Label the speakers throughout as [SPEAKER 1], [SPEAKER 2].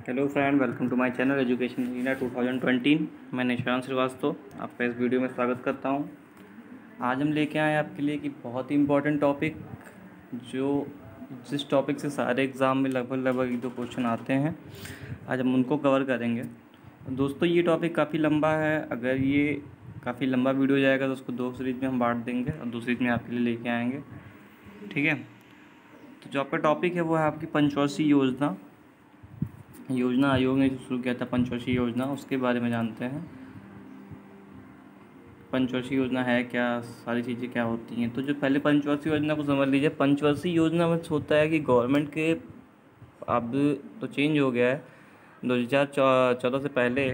[SPEAKER 1] Hello friend, welcome to my channel education engineer 2020। मैं निशांत श्रीवास्तव आपका इस वीडियो में स्वागत करता हूं। आज हम लेके आए आपके लिए कि बहुत ही इम्पोर्टेंट टॉपिक, जो जिस टॉपिक से सारे एग्ज़ाम में लगभग 1-2 क्वेश्चन आते हैं, आज हम उनको कवर करेंगे। दोस्तों, ये टॉपिक काफ़ी लंबा है। अगर ये काफ़ी लंबा वीडियो जाएगा तो उसको 2 सीरीज़ में हम बांट देंगे और 2 सीरीज़ में आपके लिए लेके आएंगे, ठीक है। तो जो आपका टॉपिक है वो है आपकी पंचवर्षीय योजना आयोग ने जो शुरू किया था पंचवर्षीय योजना, उसके बारे में जानते हैं। पंचवर्षीय योजना है क्या, सारी चीज़ें क्या होती हैं। तो जो पहले पंचवर्षीय योजना को समझ लीजिए। पंचवर्षीय योजना में होता है कि गवर्नमेंट के, अब तो चेंज हो गया है, 2014 से पहले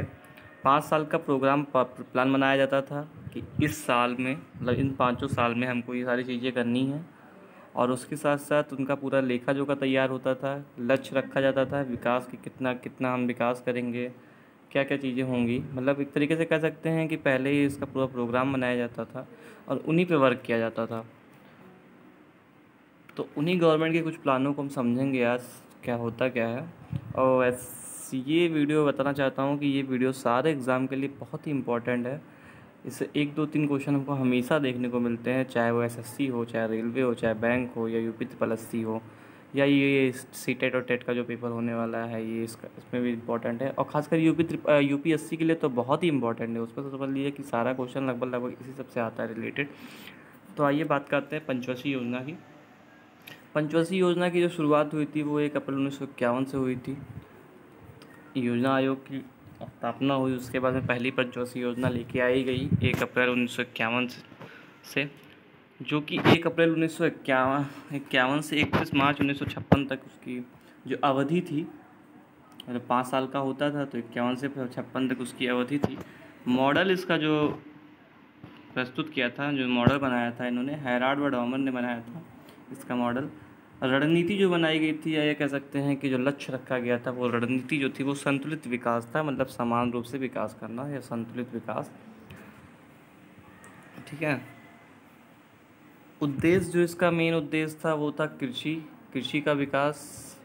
[SPEAKER 1] 5 साल का प्रोग्राम प्लान बनाया जाता था कि इस साल में, मतलब इन 5 साल में हमको ये सारी चीज़ें करनी है। और उसके साथ साथ उनका पूरा लेखा जोखा तैयार होता था, लक्ष्य रखा जाता था विकास की, कितना कितना हम विकास करेंगे, क्या क्या चीज़ें होंगी। मतलब एक तरीके से कह सकते हैं कि पहले ही इसका पूरा प्रोग्राम बनाया जाता था और उन्हीं पे वर्क किया जाता था। तो उन्हीं गवर्नमेंट के कुछ प्लानों को हम समझेंगे आज क्या होता क्या है। और ये वीडियो बताना चाहता हूँ कि ये वीडियो सारे एग्ज़ाम के लिए बहुत ही इम्पोर्टेंट है। इससे 1-2-3 क्वेश्चन हमको हमेशा देखने को मिलते हैं, चाहे वो एसएससी हो, चाहे रेलवे हो, चाहे बैंक हो, या यूपी ट्रिपल हो, या ये सीटेट और टेट का जो पेपर होने वाला है, ये इसमें भी इम्पोर्टेंट है। और खासकर यूपीएससी के लिए तो बहुत ही इंपॉर्टेंट है। उसमें तो समझ लीजिए कि सारा क्वेश्चन लगभग इसी सब से आता है रिलेटेड। तो आइए बात करते हैं पंचवर्षीय योजना की। पंचवर्षीय योजना की जो शुरुआत हुई थी वो 1 अप्रैल 1951 से हुई थी। योजना आयोग की स्थापना हुई, उसके बाद में पहली पंचवर्षीय योजना लेके आई गई 1 अप्रैल 1951 से, जो कि 1 अप्रैल 1951 से 31 मार्च 1956 तक उसकी जो अवधि थी, मतलब 5 साल का होता था, तो 51 से 56 तक उसकी अवधि थी। मॉडल इसका जो प्रस्तुत किया था, जो मॉडल बनाया था इन्होंने, हैराल्ड व डॉमर ने बनाया था इसका मॉडल। रणनीति जो बनाई गई थी, या ये कह सकते हैं कि जो लक्ष्य रखा गया था, वो रणनीति जो थी वो संतुलित विकास था, मतलब समान रूप से विकास करना या संतुलित विकास, ठीक है। उद्देश्य, जो इसका मेन उद्देश्य था वो था कृषि का विकास,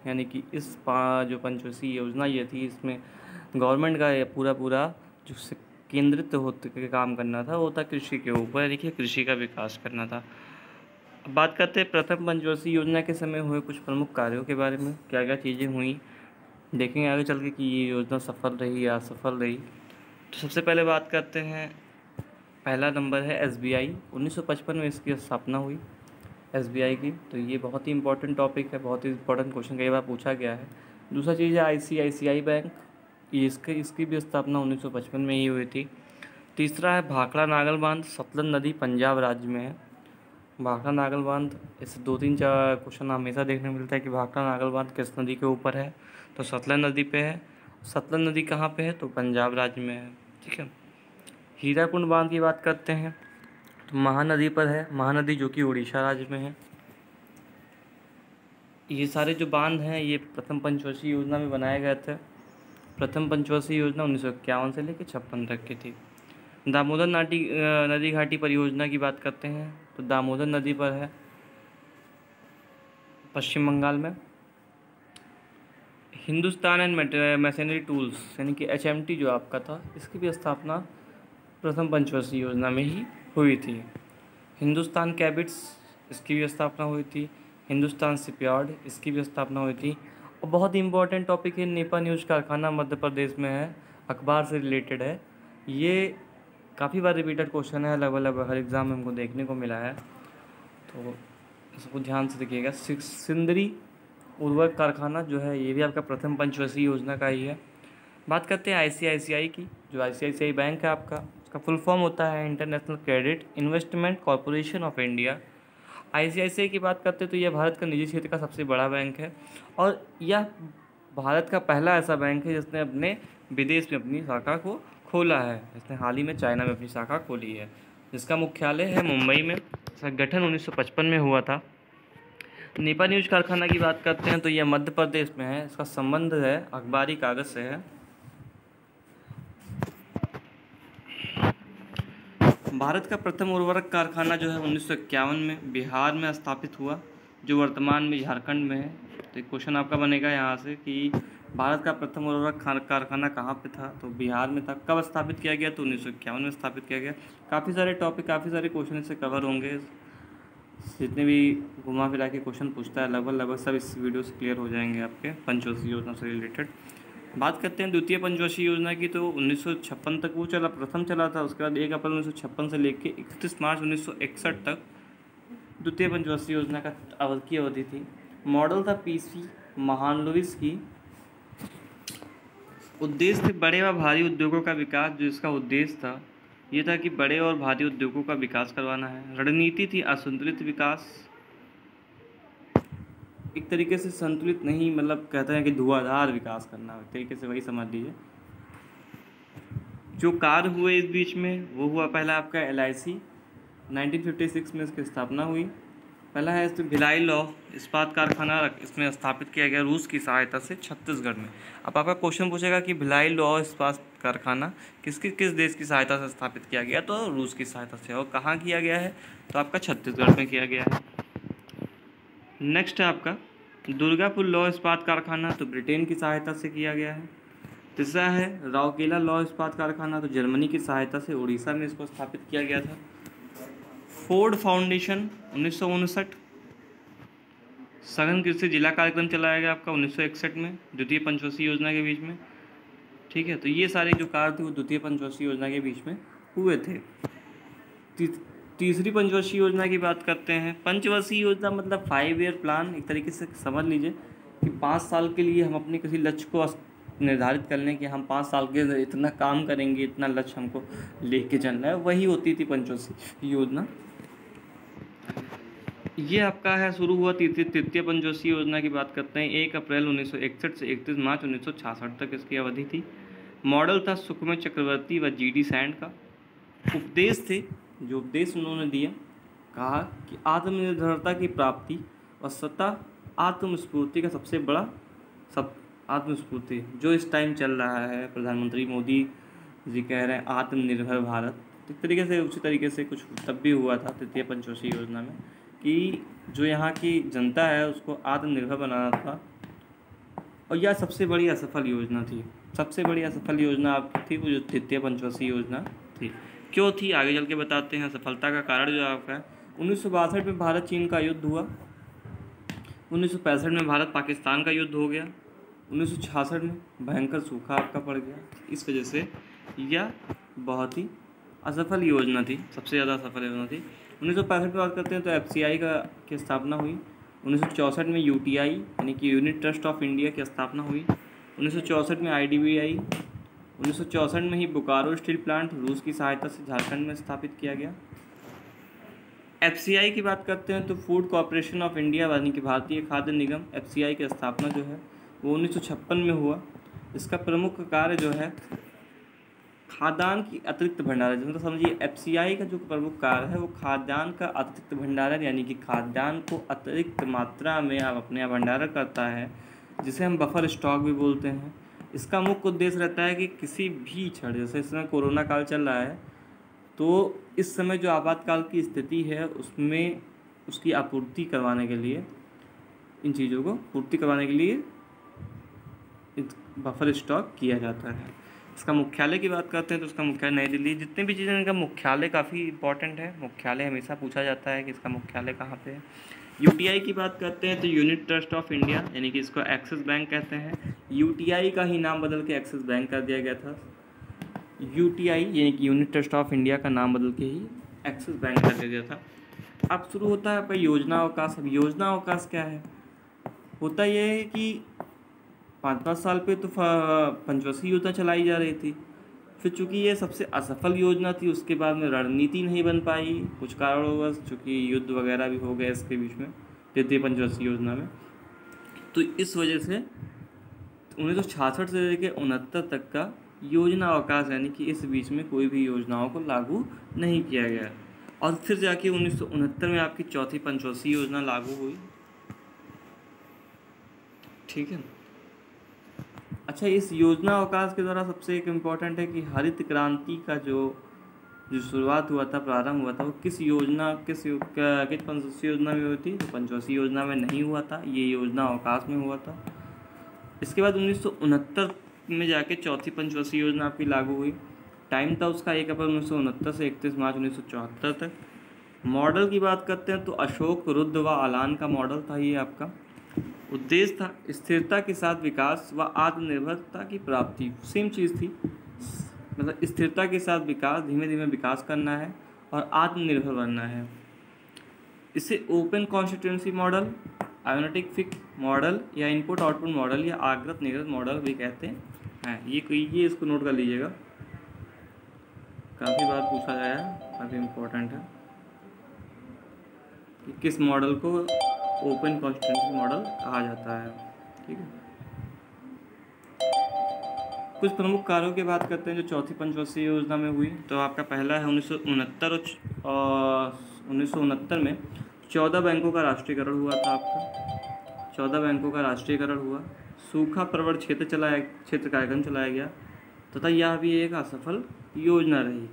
[SPEAKER 1] यानी कि जो पंचवर्षीय योजना ये थी, इसमें गवर्नमेंट का ये पूरा जो केंद्रित होते के काम करना था वो था कृषि के ऊपर, यानी कि कृषि का विकास करना था। अब बात करते हैं प्रथम पंचवर्षीय योजना के समय हुए कुछ प्रमुख कार्यों के बारे में, क्या क्या चीज़ें हुई, देखेंगे आगे चल के कि ये योजना सफल रही या असफल रही। तो सबसे पहले बात करते हैं, पहला नंबर है एसबीआई। 1955 में इसकी स्थापना हुई एसबीआई की। तो ये बहुत ही इंपॉर्टेंट टॉपिक है, बहुत ही इंपॉर्टेंट क्वेश्चन कई बार पूछा गया है। दूसरा चीज़ है आईसीआईसीआई बैंक, ये इसकी भी स्थापना 1955 में ही हुई थी। तीसरा है भाखड़ा नागल बांध, सतलज नदी पंजाब राज्य में है। भाखड़ा नागल बांध, इससे 2-3-4 क्वेश्चन हमेशा देखने को मिलता है कि भाखड़ा नागल बांध किस नदी के ऊपर है, तो सतलज नदी पे है। सतलज नदी कहाँ पे है, तो पंजाब राज्य में है, ठीक है। हीराकुंड बांध की बात करते हैं तो महानदी पर है, महानदी जो कि उड़ीसा राज्य में है। ये सारे जो बांध हैं ये प्रथम पंचवर्षीय योजना में बनाए गए थे। प्रथम पंचवर्षीय योजना 1951 से लेकर 56 तक की थी। दामोदर नदी घाटी परियोजना की बात करते हैं तो दामोदर नदी पर है, पश्चिम बंगाल में। हिंदुस्तान एंड मैशनरी टूल्स, यानी कि HMT जो आपका था, इसकी भी स्थापना प्रथम पंचवर्षीय योजना में ही हुई थी। हिंदुस्तान कैबिट्स, इसकी भी स्थापना हुई थी। हिंदुस्तान शिपयार्ड, इसकी भी स्थापना हुई थी। और बहुत ही इंपॉर्टेंट टॉपिक है, नेपा न्यूज़ कारखाना मध्य प्रदेश में है, अखबार से रिलेटेड है। ये काफ़ी बार रिपीटेड क्वेश्चन है, लगभग हर एग्ज़ाम में हमको देखने को मिला है, तो इसको ध्यान से देखिएगा। सिंदरी उर्वरक कारखाना जो है, ये भी आपका प्रथम पंचवर्षीय योजना का ही है। बात करते हैं आईसीआईसीआई की। जो आईसीआईसीआई बैंक है आपका, उसका फुल फॉर्म होता है international credit investment corporation of India. ICICI की बात करते हैं तो यह भारत का निजी क्षेत्र का सबसे बड़ा बैंक है, और यह भारत का पहला ऐसा बैंक है जिसने अपने विदेश में अपनी शाखा को खोला है। इसने हाल ही में चाइना में अपनी शाखा खोली है, जिसका मुख्यालय है मुंबई में। इसका गठन 1955 में हुआ था। नेपा न्यूज़ कारखाना की बात करते हैं तो यह मध्य प्रदेश में है। इसका संबंध है अखबारी कागज़ से है। भारत का प्रथम उर्वरक कारखाना जो है 1951 में बिहार में स्थापित हुआ, जो वर्तमान में झारखंड में है। तो एक क्वेश्चन आपका बनेगा यहाँ से कि भारत का प्रथम उर्वरक कारखाना कहाँ पे था? तो बिहार में था। कब स्थापित किया गया? तो 1951 में स्थापित किया गया। काफ़ी सारे टॉपिक, काफ़ी सारे क्वेश्चन इससे कवर होंगे। जितने भी घुमा फिरा के क्वेश्चन पूछता है लगभग सब इस वीडियो से क्लियर हो जाएंगे आपके पंचवर्षीय योजना से रिलेटेड। बात करते हैं द्वितीय पंचवर्षीय योजना की, तो 1956 तक वो चला, प्रथम चला था। उसके बाद 1 अप्रैल 1956 से लेकर 31 मार्च 1961 तक द्वितीय पंचवर्षीय योजना की अवधि थी। मॉडल था पीसी महालनोबिस की। उद्देश्य थे बड़े व भारी उद्योगों का विकास। जो इसका उद्देश्य था ये था कि बड़े और भारी उद्योगों का विकास करवाना है। रणनीति थी असंतुलित विकास, एक तरीके से संतुलित नहीं, मतलब कहते हैं कि धुआंधार विकास करना, एक तरीके से वही समझ लीजिए। जो कार्य हुए इस बीच में वो हुआ, पहला आपका LIC 1956 में इसकी स्थापना हुई। पहला है इसमें भिलाई लौह इस्पात कारखाना इसमें स्थापित किया गया रूस की सहायता से छत्तीसगढ़ में। अब आपका क्वेश्चन पूछेगा कि भिलाई लौह इस्पात कारखाना किस देश की सहायता से स्थापित किया गया? तो रूस की सहायता से। और कहाँ किया गया है? तो आपका छत्तीसगढ़ में किया गया है। नेक्स्ट है आपका दुर्गापुर लौह इस्पात कारखाना, तो ब्रिटेन की सहायता से किया गया है। तीसरा है राउरकेला लौह इस्पात कारखाना, तो जर्मनी की सहायता से उड़ीसा में इसको स्थापित किया गया था। Ford foundation 1959। सघन कृषि जिला कार्यक्रम चलाया गया आपका 1961 में द्वितीय पंचवर्षीय योजना के बीच में। ठीक है, तो ये सारे जो कार्य थे वो द्वितीय पंचवर्षीय योजना के बीच में हुए थे। तीसरी पंचवर्षीय योजना की बात करते हैं। पंचवर्षीय योजना मतलब 5 ईयर प्लान, एक तरीके से समझ लीजिए कि 5 साल के लिए हम अपने किसी लक्ष्य को निर्धारित कर लें कि हम 5 साल के इतना काम करेंगे, इतना लक्ष्य हमको लेके चलना है, वही होती थी पंचवर्षीय योजना। ये आपका है शुरू हुआ तृतीय पंचवर्षीय योजना की बात करते हैं। 1 अप्रैल 1961 से 31 मार्च 1966 तक इसकी अवधि थी। मॉडल था सुखमय चक्रवर्ती व GD सैंड का। उपदेश थे, जो उपदेश उन्होंने दिया, कहा कि आत्मनिर्भरता की प्राप्ति और सतत आत्मस्फूर्ति का सबसे बड़ा आत्मस्फूर्ति जो इस टाइम चल रहा है, प्रधानमंत्री मोदी जी कह रहे हैं आत्मनिर्भर भारत। एक तरीके से उसी तरीके से कुछ तब भी हुआ था तृतीय पंचवर्षीय योजना में कि जो यहाँ की जनता है उसको आत्मनिर्भर बनाना था। और यह सबसे बड़ी असफल योजना थी। सबसे बड़ी असफल योजना आपकी थी वो जो तृतीय पंचवर्षीय योजना थी। क्यों थी आगे चल के बताते हैं। सफलता का कारण जो आपका है 1962 में भारत चीन का युद्ध हुआ। 1965 में भारत पाकिस्तान का युद्ध हो गया। 1966 में भयंकर सूखा आपका पड़ गया। इस वजह से यह बहुत ही असफल योजना थी, सबसे ज़्यादा असफल योजना थी। 1965 की बात करते हैं तो FCI की स्थापना हुई। 1964 में UTI यानी कि यूनिट ट्रस्ट ऑफ इंडिया की स्थापना हुई। 1964 में IDBI। 1964 में ही बोकारो स्टील प्लांट रूस की सहायता से झारखंड में स्थापित किया गया। FCI की बात करते हैं तो फूड कॉरपोरेशन ऑफ इंडिया यानी कि भारतीय खाद्य निगम FCI की स्थापना जो है वो 1956 में हुआ। इसका प्रमुख कार्य जो है खाद्यान्न की अतिरिक्त भंडारण, मतलब समझिए FCI का जो प्रमुख कार्य है वो खाद्यान्न का अतिरिक्त भंडारण यानी कि खाद्यान्न को अतिरिक्त मात्रा में आप अपने यहाँ भंडारण करता है, जिसे हम बफर स्टॉक भी बोलते हैं। इसका मुख्य उद्देश्य रहता है कि किसी भी क्षण, जैसे इस समय कोरोना काल चल रहा है, तो इस समय जो आपातकाल की स्थिति है उसमें उसकी आपूर्ति करवाने के लिए, इन चीज़ों को पूर्ति करवाने के लिए बफर स्टॉक किया जाता है। इसका मुख्यालय की बात करते हैं तो इसका मुख्यालय नई दिल्ली। जितने भी चीज़ें इनका मुख्यालय काफ़ी इंपॉर्टेंट है। मुख्यालय हमेशा पूछा जाता है कि इसका मुख्यालय कहाँ पे है। UTI की बात करते हैं तो यूनिट ट्रस्ट ऑफ इंडिया यानी कि इसको एक्सिस बैंक कहते हैं। UTI का ही नाम बदल के एक्सिस बैंक कर दिया गया था। UTI यानी कि यूनिट ट्रस्ट ऑफ इंडिया का नाम बदल के ही एक्सिस बैंक कर दिया गया था। अब शुरू होता है आपका योजना अवकाश। अब योजना अवकाश क्या है? होता यह है कि 5-5 साल पे तो पंचवर्षीय योजना चलाई जा रही थी। फिर चूँकि ये सबसे असफल योजना थी, उसके बाद में रणनीति नहीं बन पाई कुछ कारणवश, चूँकि युद्ध वगैरह भी हो गए इसके बीच में तृतीय पंचवर्षीय योजना में। तो इस वजह से 1966 से लेकर 69 तक का योजना अवकाश यानी कि इस बीच में कोई भी योजनाओं को लागू नहीं किया गया। और फिर जाके 1969 में आपकी चौथी पंचवर्षीय योजना लागू हुई। ठीक है। अच्छा, इस योजना अवकाश के द्वारा सबसे एक इम्पॉर्टेंट है कि हरित क्रांति का जो शुरुआत हुआ था, प्रारंभ हुआ था, वो किस पंचवर्षीय योजना में हुई थी? तो पंचवर्षीय योजना में नहीं हुआ था, ये योजना अवकाश में हुआ था। इसके बाद 1969 में जाके चौथी पंचवर्षीय योजना आपकी लागू हुई। टाइम था उसका 1 अप्रैल 1969 से 31 मार्च 1974 तक। मॉडल की बात करते हैं तो अशोक, रुद्र व अलान का मॉडल था ये आपका। उद्देश्य था स्थिरता के साथ विकास व आत्मनिर्भरता की प्राप्ति। सेम चीज़ थी, मतलब स्थिरता के साथ विकास, धीमे धीमे विकास करना है और आत्मनिर्भर बनना है। इसे ओपन कॉन्स्टिट्यूएंसी मॉडल, आयोनेटिक फिक्स मॉडल या इनपुट आउटपुट मॉडल या आगृत निगृत मॉडल भी कहते हैं। ये इसको नोट कर लीजिएगा, काफ़ी बार पूछा गया है, काफ़ी इम्पोर्टेंट है कि किस मॉडल को ओपन कॉन्स्टिट्यूएंसी मॉडल कहा जाता है। ठीक है, कुछ प्रमुख कार्यों की बात करते हैं जो चौथी पंचवर्षीय योजना में हुई। तो आपका पहला है 1969 में 14 बैंकों का राष्ट्रीयकरण हुआ था आपका। 14 बैंकों का राष्ट्रीयकरण हुआ। सूखा प्रवण क्षेत्र कार्यक्रम चलाया गया तथा यह भी एक असफल योजना रही।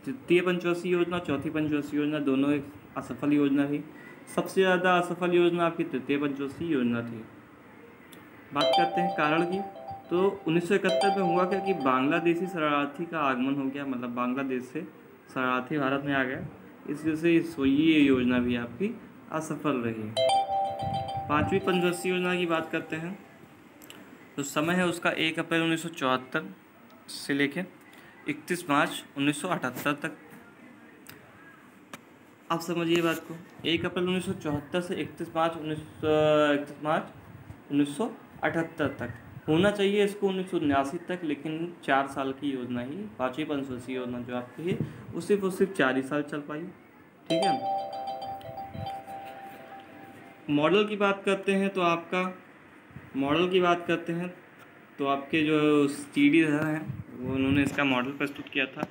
[SPEAKER 1] तृतीय पंचवर्षीय योजना, चौथी पंचवर्षीय योजना दोनों एक असफल योजना रही। सबसे ज़्यादा असफल योजना आपकी तृतीय पंचवर्षीय योजना थी। बात करते हैं कारण की। तो 1971 में हुआ क्या कि बांग्लादेशी शरणार्थी का आगमन हो गया, मतलब बांग्लादेश से शरणार्थी भारत में आ गया। इस वजह से ये योजना भी आपकी असफल रही। पांचवी पंचवर्षीय योजना की बात करते हैं तो समय है उसका 1 अप्रैल 1974 से लेकर 31 मार्च 1978 तक। आप समझिए बात को, 1 अप्रैल 1974 से 31 मार्च 1978 तक। होना चाहिए इसको 1979 तक, लेकिन 4 साल की योजना ही, पाँचवीं पंचवर्षीय योजना जो आपकी है वो सिर्फ 4 ही साल चल पाई। ठीक है, मॉडल की बात करते हैं तो आपके जो CD हैं वो उन्होंने इसका मॉडल प्रस्तुत किया था।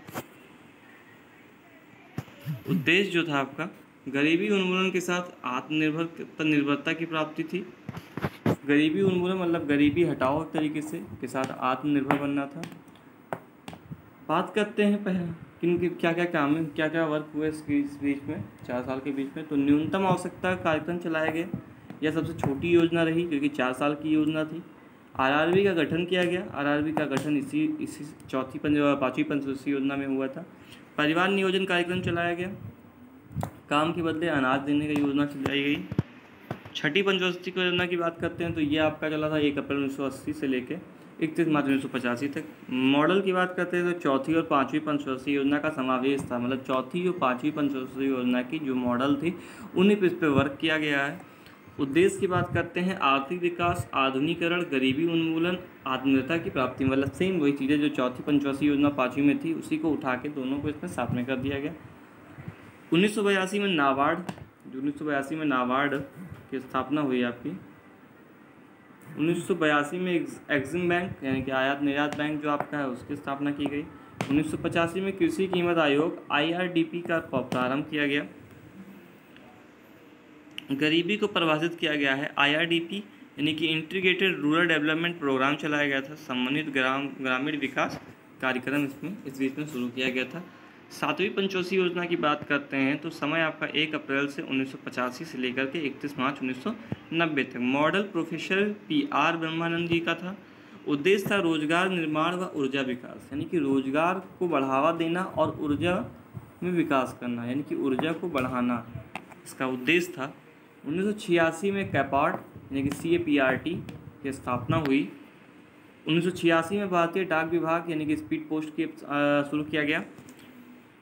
[SPEAKER 1] उद्देश्य जो था आपका गरीबी उन्मूलन के साथ आत्मनिर्भरता की प्राप्ति थी। गरीबी उन्मूलन मतलब गरीबी हटाओ एक तरीके से, के साथ आत्मनिर्भर बनना था। बात करते हैं पहले किन क्या क्या वर्क हुए इस बीच में, 4 साल के बीच में। तो न्यूनतम आवश्यकता कार्यक्रम चलाया गया, यह सबसे छोटी योजना रही क्योंकि 4 साल की योजना थी। RRB का गठन किया गया। RRB का गठन इसी पाँचवीं पंचवर्षीय योजना में हुआ था। परिवार नियोजन कार्यक्रम चलाया गया। काम के बदले अनाज देने की योजना चलाई गई। छठी पंचवर्षीय योजना की बात करते हैं तो ये आपका चला था 1 अप्रैल 1980 से लेकर 31 मार्च 1985 तक। मॉडल की बात करते हैं तो चौथी और पाँचवीं पंचवर्षीय योजना का समावेश था, मतलब चौथी और पाँचवीं पंचवर्षीय योजना की जो मॉडल थी उन्हीं पर इस पर वर्क किया गया है। उद्देश्य की बात करते हैं आर्थिक विकास, आधुनिकीकरण, गरीबी उन्मूलन, आत्मनिर्भरता की प्राप्ति, मतलब सेम वही चीज़ें जो चौथी पंचवर्षीय योजना पाँचवीं में थी उसी को उठा के दोनों को इसमें साथ में कर दिया गया। 1982 में नाबार्ड की स्थापना हुई आपकी। 1982 में एग्जिम बैंक यानी कि आयात निर्यात बैंक जो आपका है उसकी स्थापना की गई। 1985 में कृषि कीमत आयोग IRDP का प्रारंभ किया गया। गरीबी को परिभाषित किया गया है। IRDP यानी कि इंटीग्रेटेड रूरल डेवलपमेंट प्रोग्राम चलाया गया था। समन्वित ग्रामीण विकास कार्यक्रम इस बीच में शुरू किया गया था। सातवीं पंचवर्षीय योजना की बात करते हैं तो समय आपका 1 अप्रैल से 1985 से लेकर के 31 मार्च 1990 तक। मॉडल प्रोफेसर PR ब्रह्मानंद जी का था। उद्देश्य था रोजगार निर्माण व ऊर्जा विकास, यानी कि रोजगार को बढ़ावा देना और ऊर्जा में विकास करना, यानी कि ऊर्जा को बढ़ाना इसका उद्देश्य था। 1986 में कैपार्ट यानी कि CAPRT की स्थापना हुई। 1986 में भारतीय डाक विभाग यानी कि स्पीड पोस्ट की शुरू किया गया।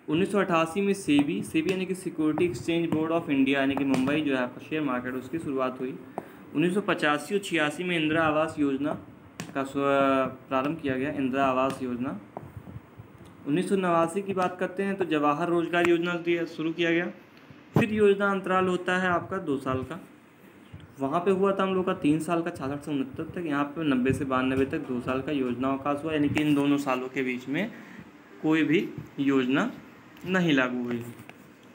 [SPEAKER 1] 1988 में सेबी यानी कि security exchange board of India यानी कि मुंबई जो है आपका शेयर मार्केट, उसकी शुरुआत हुई। 1985 और 86 में इंदिरा आवास योजना का प्रारंभ किया गया, इंदिरा आवास योजना। 1989 की बात करते हैं तो जवाहर रोजगार योजना शुरू किया गया। फिर योजना अंतराल होता है आपका 2 साल का। वहाँ पे हुआ था हम लोग का 3 साल का 66 से 69 तक, यहाँ पे 90 से 92 तक 2 साल का योजना अवकाश हुआ, यानी कि इन दोनों सालों के बीच में कोई भी योजना नहीं लागू हुई।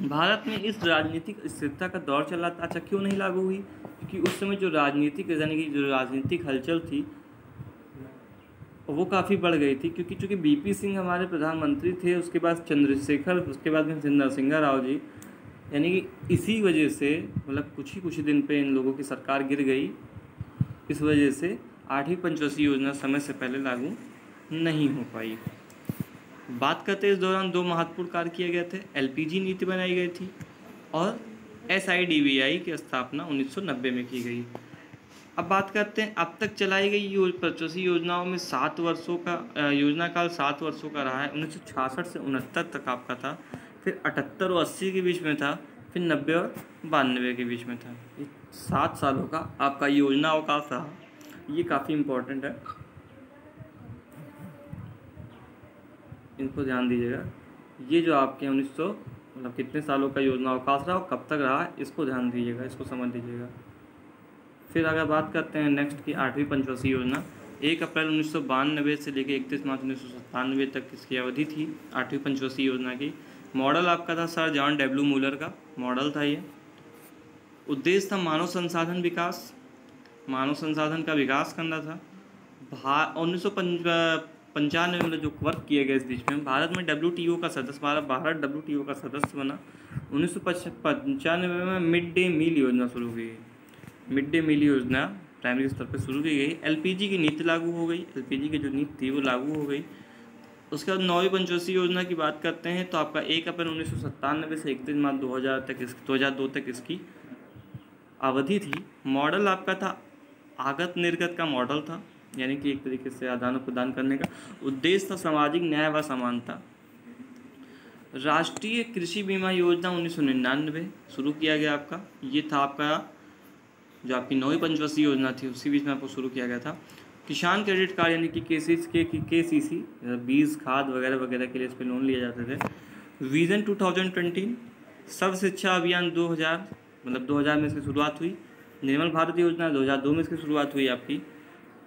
[SPEAKER 1] भारत में इस राजनीतिक स्थिरता का दौर चला था। अच्छा, क्यों नहीं लागू हुई? क्योंकि उस समय जो राजनीतिक हलचल थी वो काफ़ी बढ़ गई थी, क्योंकि चूँकि BP सिंह हमारे प्रधानमंत्री थे, उसके बाद चंद्रशेखर, उसके बाद में नरसिंहा राव जी, यानी कि इसी वजह से मतलब कुछ ही दिन पे इन लोगों की सरकार गिर गई। इस वजह से 8वीं पंचवर्षीय योजना समय से पहले लागू नहीं हो पाई। बात करते हैं इस दौरान दो महत्वपूर्ण कार्य किए गए थे। एलपीजी नीति बनाई गई थी और एसआईडीबीआई की स्थापना 1990 में की गई। अब बात करते हैं अब तक चलाई गई पंचवर्षीय योजनाओं में 7 वर्षों का योजना काल 7 वर्षों का रहा है। 1966 से 69 तक आपका था, फिर 78 और 80 के बीच में था, फिर 90 और 92 के बीच में था। ये 7 सालों का आपका योजना अवकाश रहा। ये काफ़ी इम्पोर्टेंट है, इनको ध्यान दीजिएगा। ये जो आपके 1900 मतलब कितने सालों का योजना अवकाश रहा और कब तक रहा, इसको ध्यान दीजिएगा, इसको समझ लीजिएगा। फिर अगर बात करते हैं नेक्स्ट की 8वीं पंचवर्षीय योजना, 1 अप्रैल 1992 से लेकर 31 मार्च 1997 तक इसकी अवधि थी 8वीं पंचवर्षीय योजना की। मॉडल आपका था सर जॉन डब्ल्यू मूलर का मॉडल था ये। उद्देश्य था मानव संसाधन का विकास करना था। 1995 में जो वर्क किए गए इस बीच में भारत में WTO का सदस्य भारत WTO का सदस्य बना। 1995 में मिड डे मील योजना शुरू की गई। मिड डे मील योजना प्राइमरी स्तर पर शुरू की गई। एलपीजी की नीति लागू हो गई, एलपीजी की जो नीति थी वो लागू हो गई। उसके बाद 9वीं पंचवर्षीय योजना की बात करते हैं तो आपका 1 अप्रैल 1997 से 31 मार्च 2002 तक इसकी अवधि थी। मॉडल आपका था आगत निर्गत का मॉडल था, यानी कि एक तरीके से आदान प्रदान करने का। उद्देश्य था सामाजिक न्याय व समानता। राष्ट्रीय कृषि बीमा योजना 1999 शुरू किया गया आपका। ये था आपका जो आपकी 9वीं पंचवर्षीय योजना थी उसी बीच में आपको शुरू किया गया था। किसान क्रेडिट कार्ड यानी कि KCC बीज खाद वगैरह वगैरह के लिए इस पर लोन लिए जाते थे। विजन 2020 सर्व शिक्षा अभियान 2000 में इसकी शुरुआत हुई। निर्मल भारत योजना 2002 में इसकी शुरुआत हुई आपकी।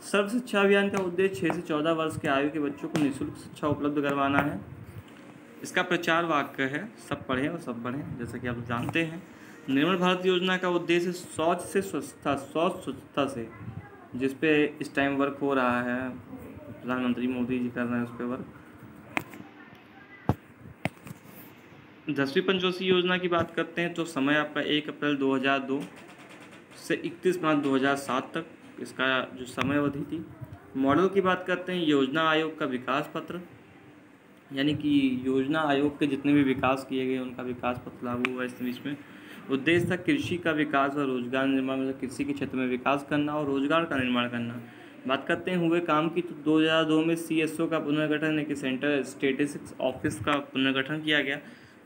[SPEAKER 1] सर्व शिक्षा अभियान का उद्देश्य 6 से 14 वर्ष के आयु के बच्चों को निःशुल्क शिक्षा उपलब्ध करवाना है। इसका प्रचार वाक्य है सब पढ़ें और सब बढ़ें, जैसा कि आप जानते हैं। निर्मल भारत योजना का उद्देश्य शौच से स्वच्छता से, जिस पे इस टाइम वर्क हो रहा है, प्रधानमंत्री मोदी जी कर रहे हैं उस पर वर्क। 10वीं पंचवर्षीय योजना की बात करते हैं तो समय आपका 1 अप्रैल 2002 से 31 मार्च 2007 तक इसका जो समय अवधि थी। मॉडल की बात करते हैं योजना आयोग का विकास पत्र, यानी कि योजना आयोग के जितने भी विकास किए गए उनका विकास पत्र लागू हुआ इस बीच में। उद्देश्य था कृषि का विकास और रोजगार निर्माण, मतलब कृषि के क्षेत्र में विकास करना और रोजगार का निर्माण करना। बात करते हैं हुए काम की तो 2002 में CSO का पुनर्गठन यानी कि सेंट्रल स्टैटिस्टिक्स ऑफिस का पुनर्गठन किया गया।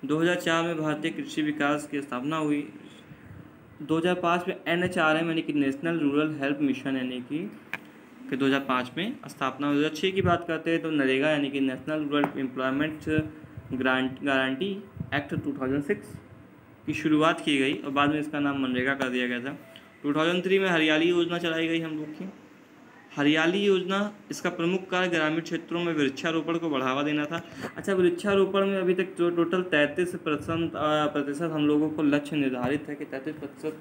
[SPEAKER 1] 2004 में भारतीय कृषि विकास की स्थापना हुई। 2005 में NHRM यानी कि नेशनल रूरल हेल्थ मिशन यानी कि 2005 में स्थापना हुई। 2006 की बात करते हैं तो नरेगा यानी कि national rural employment guarantee act 2006 की शुरुआत की गई और बाद में इसका नाम मनरेगा कर दिया गया था। 2003 में हरियाली योजना चलाई गई हम लोग की। हरियाली योजना इसका प्रमुख कार्य ग्रामीण क्षेत्रों में वृक्षारोपण को बढ़ावा देना था। अच्छा, वृक्षारोपण में अभी तक जो टोटल 33% हम लोगों को लक्ष्य निर्धारित है कि 33%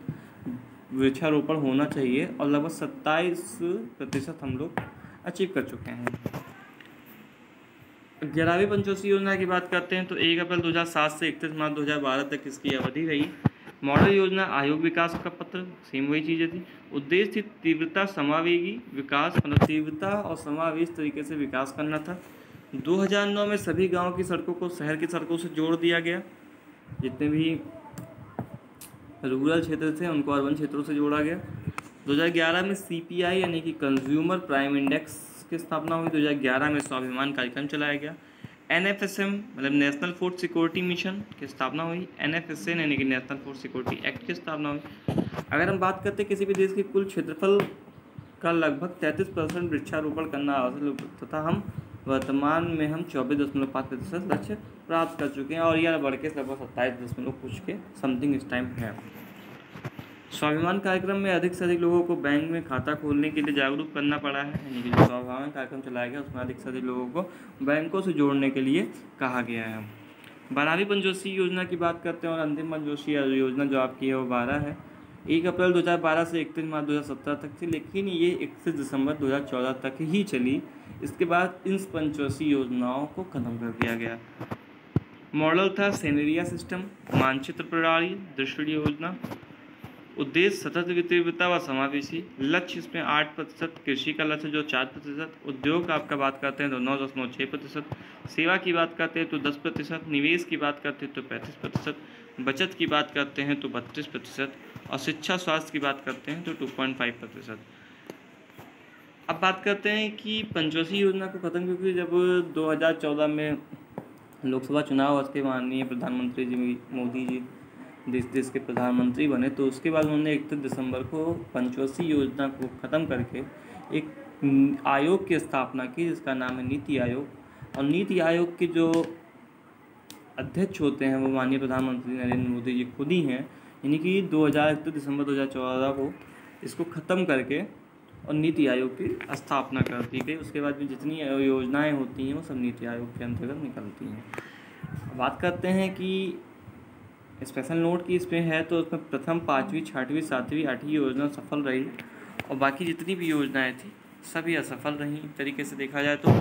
[SPEAKER 1] वृक्षारोपण होना चाहिए और लगभग 27% हम लोग अचीव कर चुके हैं। 11वीं पंचवर्षीय योजना की बात करते हैं तो 1 अप्रैल 2007 से 31 मार्च 2012 तक इसकी अवधि रही। मॉडल योजना आयोग विकास का पत्र सेम वही चीज़ें थी। उद्देश्य थी तीव्रता समावेगी विकास, मतलब तीव्रता और समावेश तरीके से विकास करना था। 2009 में सभी गांव की सड़कों को शहर की सड़कों से जोड़ दिया गया। जितने भी रूरल क्षेत्र थे उनको अर्बन क्षेत्रों से जोड़ा गया। 2011 में CPI यानी कि कंज्यूमर प्राइम इंडेक्स की स्थापना हुई। 2011 में स्वाभिमान कार्यक्रम चलाया गया। NFSM मतलब नेशनल फूड सिक्योरिटी मिशन की स्थापना हुई। NFSN यानी कि नेशनल फूड सिक्योरिटी एक्ट की स्थापना हुई। अगर हम बात करते हैं किसी भी देश के कुल क्षेत्रफल का लगभग 33% वृक्षारोपण करना आवश्यक तथा हम वर्तमान में हम 24.5% लक्ष्य प्राप्त कर चुके हैं और यह बढ़ के लगभग 27 कुछ के समथिंग इस टाइम है। स्वाभिमान कार्यक्रम में अधिक से अधिक लोगों को बैंक में खाता खोलने के लिए जागरूक करना पड़ा है, यानी कि जो स्वाभिमान कार्यक्रम चलाया गया उसमें अधिक से अधिक लोगों को बैंकों से जोड़ने के लिए कहा गया है। 12वीं पंचवर्षीय योजना की बात करते हैं और अंतिम पंचवर्षीय योजना जो आपकी है वो 12 है। 1 अप्रैल 2012 से 31 मार्च 2017 तक थी, लेकिन ये 31 दिसंबर 2014 तक ही चली। इसके बाद इन पंचवर्षीय योजनाओं को खत्म कर दिया गया। मॉडल था सेनेरिया सिस्टम, मानचित्र प्रणाली, दृष्टि योजना। उद्देश्य सतत विविधता व समावेशी। लक्ष्य इसमें 8%, कृषि का लक्ष्य जो 4%, उद्योग आपका बात करते हैं तो 9.6%, सेवा की बात करते हैं तो 10%, निवेश की बात करते हैं तो 35%, बचत की बात करते हैं तो 32%, और शिक्षा स्वास्थ्य की बात करते हैं तो 2.5%। अब बात करते हैं कि पंचवर्षीय योजना को ख़त्म, क्योंकि जब 2014 में लोकसभा चुनाव उसके माननीय प्रधानमंत्री जी मोदी जी देश के प्रधानमंत्री बने, तो उसके बाद उन्होंने 31 दिसंबर को पंचवर्षीय योजना को ख़त्म करके एक आयोग की स्थापना की जिसका नाम है नीति आयोग। और नीति आयोग के जो अध्यक्ष होते हैं वो माननीय प्रधानमंत्री नरेंद्र मोदी जी खुद ही हैं। यानी कि 31 दिसंबर 2014 को इसको ख़त्म करके और नीति आयोग की स्थापना कर दी गई। उसके बाद भी जितनी योजनाएं होती हैं वो सब नीति आयोग के अंतर्गत निकलती हैं। बात करते हैं कि स्पेशल नोट की इसमें है तो उसमें प्रथम 5वीं 6वीं 7वीं 8वीं योजना सफल रही और बाकी जितनी भी योजनाएं थी सभी असफल रहीं। एक तरीके से देखा जाए तो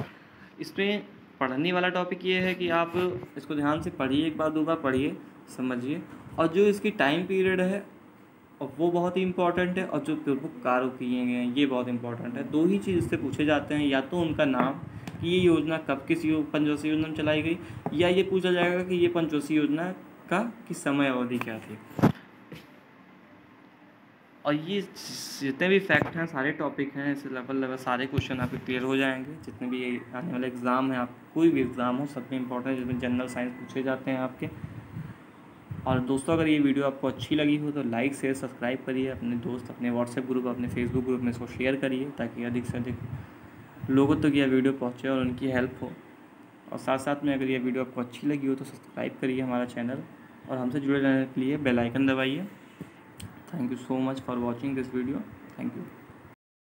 [SPEAKER 1] इसमें पढ़ने वाला टॉपिक ये है कि आप इसको ध्यान से पढ़िए, एक बार दो बार पढ़िए, समझिए, और जो इसकी टाइम पीरियड है और वो बहुत ही इंपॉर्टेंट है, और जो प्रमुख कार्य किए गए हैं ये बहुत इंपॉर्टेंट है। दो ही चीज़ इससे पूछे जाते हैं, या तो उनका नाम कि ये योजना कब किस पंचवर्षीय योजना में चलाई गई, या ये पूछा जाएगा कि ये पंचवर्षीय योजना का की समय अवधि क्या थी। और ये जितने भी फैक्ट हैं सारे टॉपिक हैं, इस लेवल सारे क्वेश्चन आपके क्लियर हो जाएंगे। जितने भी आने वाले एग्ज़ाम हैं, आप कोई भी एग्ज़ाम हो सब में इंपॉर्टेंट, जिसमें जनरल साइंस पूछे जाते हैं आपके। और दोस्तों अगर ये वीडियो आपको अच्छी लगी हो तो लाइक शेयर सब्सक्राइब करिए, अपने दोस्त, अपने व्हाट्सएप ग्रुप, अपने फेसबुक ग्रुप में इसको शेयर करिए ताकि अधिक से अधिक लोगों तक यह वीडियो पहुँचे और उनकी हेल्प हो। और साथ साथ में अगर ये वीडियो आपको अच्छी लगी हो तो सब्सक्राइब करिए हमारा चैनल और हमसे जुड़े रहने के लिए बेल आइकन दबाइए। Thank you so much for watching this video. Thank you.